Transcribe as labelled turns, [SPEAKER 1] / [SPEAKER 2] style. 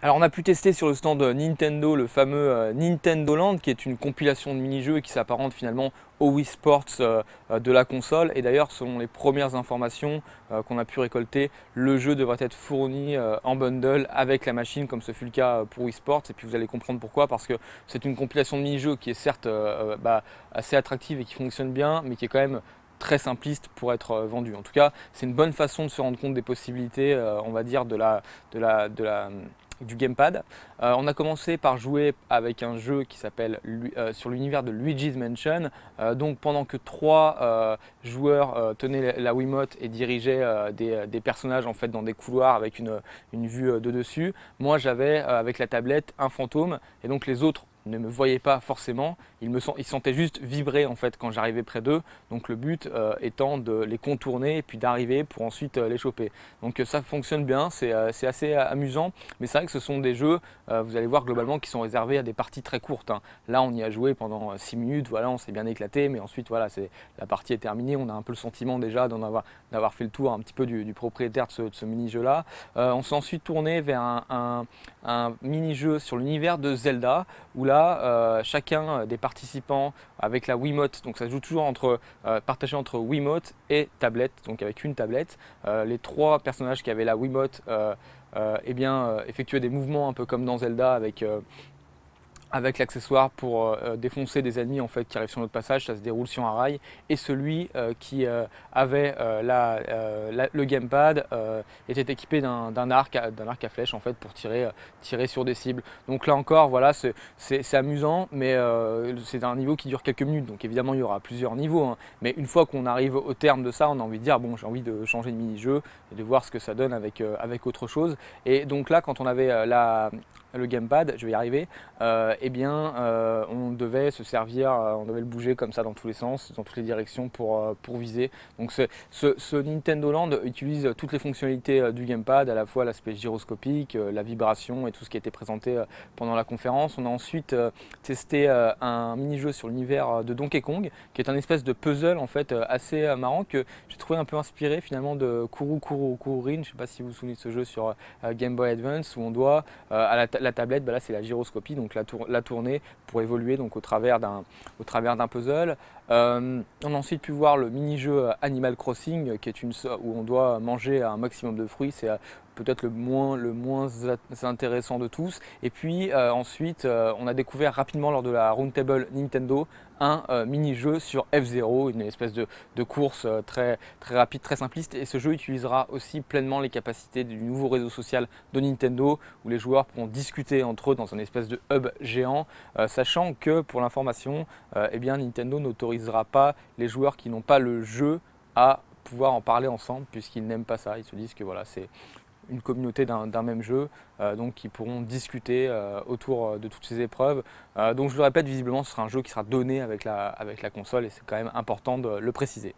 [SPEAKER 1] Alors on a pu tester sur le stand Nintendo le fameux Nintendo Land qui est une compilation de mini-jeux et qui s'apparente finalement au Wii Sports de la console. Et d'ailleurs selon les premières informations qu'on a pu récolter, le jeu devrait être fourni en bundle avec la machine comme ce fut le cas pour Wii Sports. Et puis vous allez comprendre pourquoi, parce que c'est une compilation de mini-jeux qui est certes assez attractive et qui fonctionne bien, mais qui est quand même très simpliste pour être vendu. En tout cas, c'est une bonne façon de se rendre compte des possibilités, on va dire, du gamepad. On a commencé par jouer avec un jeu qui s'appelle sur l'univers de Luigi's Mansion. Donc pendant que trois joueurs tenaient la Wiimote et dirigeaient des personnages en fait dans des couloirs avec une vue de dessus, moi j'avais avec la tablette un fantôme et donc les autres ne me voyaient pas forcément, ils sentaient juste vibrer en fait quand j'arrivais près d'eux. Donc le but étant de les contourner et puis d'arriver pour ensuite les choper. Donc ça fonctionne bien, c'est assez amusant, mais c'est vrai que ce sont des jeux, vous allez voir globalement, qui sont réservés à des parties très courtes, hein. Là on y a joué pendant 6 minutes, voilà, on s'est bien éclaté, mais ensuite voilà, la partie est terminée, on a un peu le sentiment déjà d'avoir fait le tour un petit peu du propriétaire de ce mini-jeu là. On s'est ensuite tourné vers un mini-jeu sur l'univers de Zelda, où là, chacun des participants avec la Wiimote, donc ça se joue toujours partagé entre Wiimote et tablette, donc avec une tablette. Les trois personnages qui avaient la Wiimote effectuaient des mouvements un peu comme dans Zelda avec l'accessoire pour défoncer des ennemis en fait qui arrivent sur notre passage. Ça se déroule sur un rail, et celui qui avait le gamepad était équipé d'un arc à flèche en fait pour tirer sur des cibles. Donc là encore, voilà, c'est amusant, mais c'est un niveau qui dure quelques minutes, donc évidemment il y aura plusieurs niveaux, hein. Mais une fois qu'on arrive au terme de ça, on a envie de dire bon, j'ai envie de changer de mini-jeu et de voir ce que ça donne avec autre chose. Et donc là, quand on avait le gamepad, je vais y arriver, on devait se servir, on devait le bouger comme ça dans tous les sens, dans toutes les directions pour viser. Donc ce Nintendo Land utilise toutes les fonctionnalités du gamepad, à la fois l'aspect gyroscopique, la vibration et tout ce qui a été présenté pendant la conférence. On a ensuite testé un mini-jeu sur l'univers de Donkey Kong, qui est un espèce de puzzle en fait assez marrant, que j'ai trouvé un peu inspiré finalement de Kururin. Je ne sais pas si vous vous souvenez de ce jeu sur Game Boy Advance, où on doit la tablette, là c'est la gyroscopie, donc la tourner pour évoluer donc au travers d'un puzzle. On a ensuite pu voir le mini-jeu Animal Crossing, qui est où on doit manger un maximum de fruits. C'est peut-être le moins intéressant de tous. Et puis ensuite, on a découvert rapidement lors de la Roundtable Nintendo un mini-jeu sur F-Zero, une espèce de course très, très rapide, très simpliste. Et ce jeu utilisera aussi pleinement les capacités du nouveau réseau social de Nintendo, où les joueurs pourront discuter entre eux dans un espèce de hub géant, sachant que pour l'information, Nintendo n'autorisera pas les joueurs qui n'ont pas le jeu à pouvoir en parler ensemble, puisqu'ils n'aiment pas ça. Ils se disent que voilà, c'est une communauté d'un même jeu, donc qui pourront discuter autour de toutes ces épreuves. Donc je le répète, visiblement ce sera un jeu qui sera donné avec la console, et c'est quand même important de le préciser.